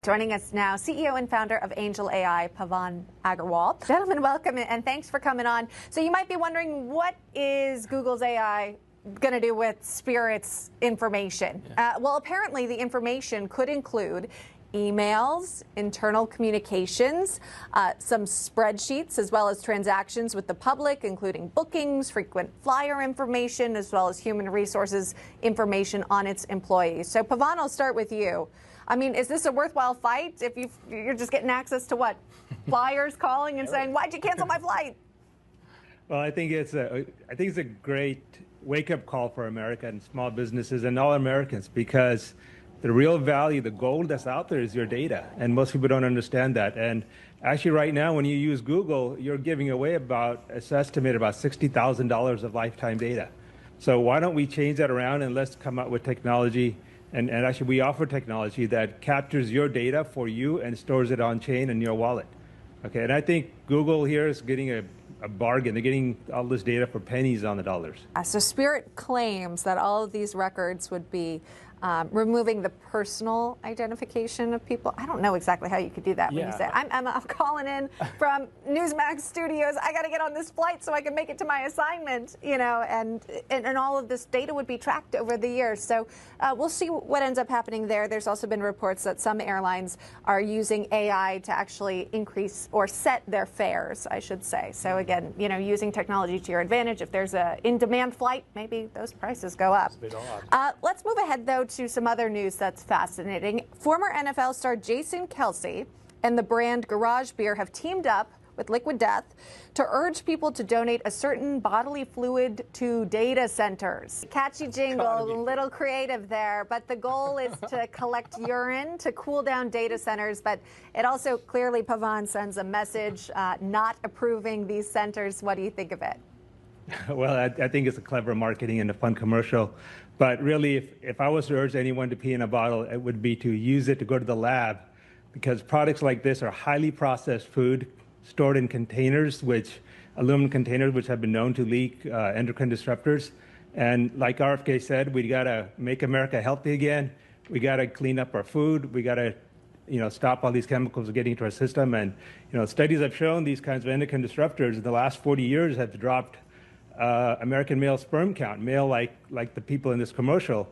Joining us now, CEO and founder of AngelAi, Pavan Agarwal. Gentlemen, welcome and thanks for coming on. So you might be wondering, what is Google's AI going to do with Spirit's information? Well, apparently the information could include emails, internal communications, some spreadsheets, as well as transactions with the public, including bookings, frequent flyer information, as well as human resources information on its employees. So Pavan, I'll start with you. I mean, is this a worthwhile fight if you're just getting access to what? Flyers calling and saying, why'd you cancel my flight? Well, I think it's a great wake-up call for America and small businesses and all Americans, because the real value, the gold that's out there is your data, and most people don't understand that. And actually right now, when you use Google, you're giving away it's estimated about $60,000 of lifetime data. So why don't we change that around and let's come up with technology, and actually we offer technology that captures your data for you and stores it on chain in your wallet. Okay, and I think Google here is getting a bargain. They're getting all this data for pennies on the dollars. So Spirit claims that all of these records would be removing the personal identification of people. I don't know exactly how you could do that when you say, I'm calling in from Newsmax studios. I got to get on this flight so I can make it to my assignment, you know, and all of this data would be tracked over the years. So we'll see what ends up happening there. There's also been reports that some airlines are using AI to actually increase or set their fares, I should say. So again, you know, using technology to your advantage. If there's a in-demand flight, maybe those prices go up. Let's move ahead, though, to some other news that's fascinating. Former NFL star Jason Kelce and the brand Garage Beer have teamed up with Liquid Death to urge people to donate a certain bodily fluid to data centers. Catchy jingle, a little creative there, but the goal is to collect urine to cool down data centers. But it also clearly, Pavan, sends a message not approving these centers. What do you think of it? Well, I think it's a clever marketing and a fun commercial. But really, if I was to urge anyone to pee in a bottle, it would be to use it to go to the lab, because products like this are highly processed food stored in containers, aluminum containers, which have been known to leak endocrine disruptors. And like RFK said, we got to make America healthy again. We got to clean up our food. We got to, stop all these chemicals getting into our system. And studies have shown these kinds of endocrine disruptors in the last 40 years have dropped American male sperm count, male like the people in this commercial,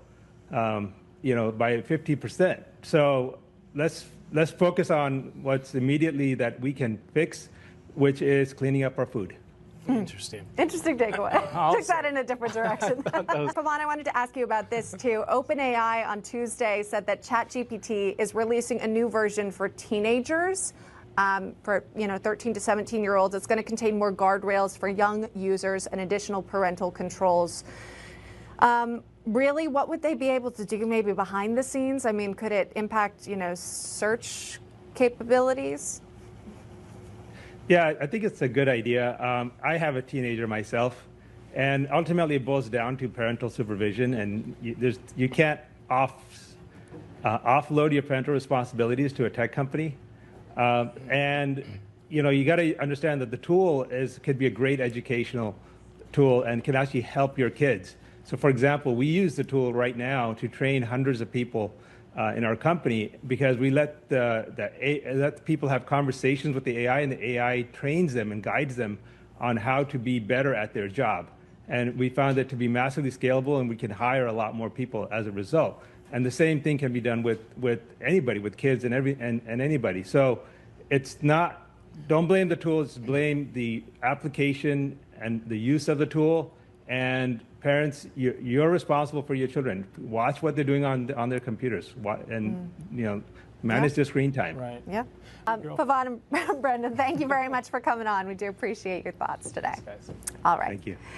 by 50%. So let's focus on what's immediately that we can fix, which is cleaning up our food. Interesting takeaway. Took that in a different direction. Pavan, I wanted to ask you about this too. OpenAI on Tuesday said that ChatGPT is releasing a new version for teenagers. For 13 to 17-year-olds. It's going to contain more guardrails for young users and additional parental controls. Really, what would they be able to do maybe behind the scenes? I mean, could it impact, search capabilities? Yeah, I think it's a good idea. I have a teenager myself, and ultimately it boils down to parental supervision, and you can't offload your parental responsibilities to a tech company. You got to understand that the tool could be a great educational tool and can actually help your kids. So, for example, we use the tool right now to train hundreds of people in our company, because we let people have conversations with the AI, and the AI trains them and guides them on how to be better at their job. And we found it to be massively scalable, and we can hire a lot more people as a result. And the same thing can be done with anybody, with kids and anybody. So it's not, don't blame the tool, it's blame the application and the use of the tool. And parents, you're responsible for your children. Watch what they're doing on their computers, and manage their screen time. Right. Yeah. Pavan and Brendan, thank you very much for coming on. We do appreciate your thoughts today. Thanks, guys. All right. Thank you.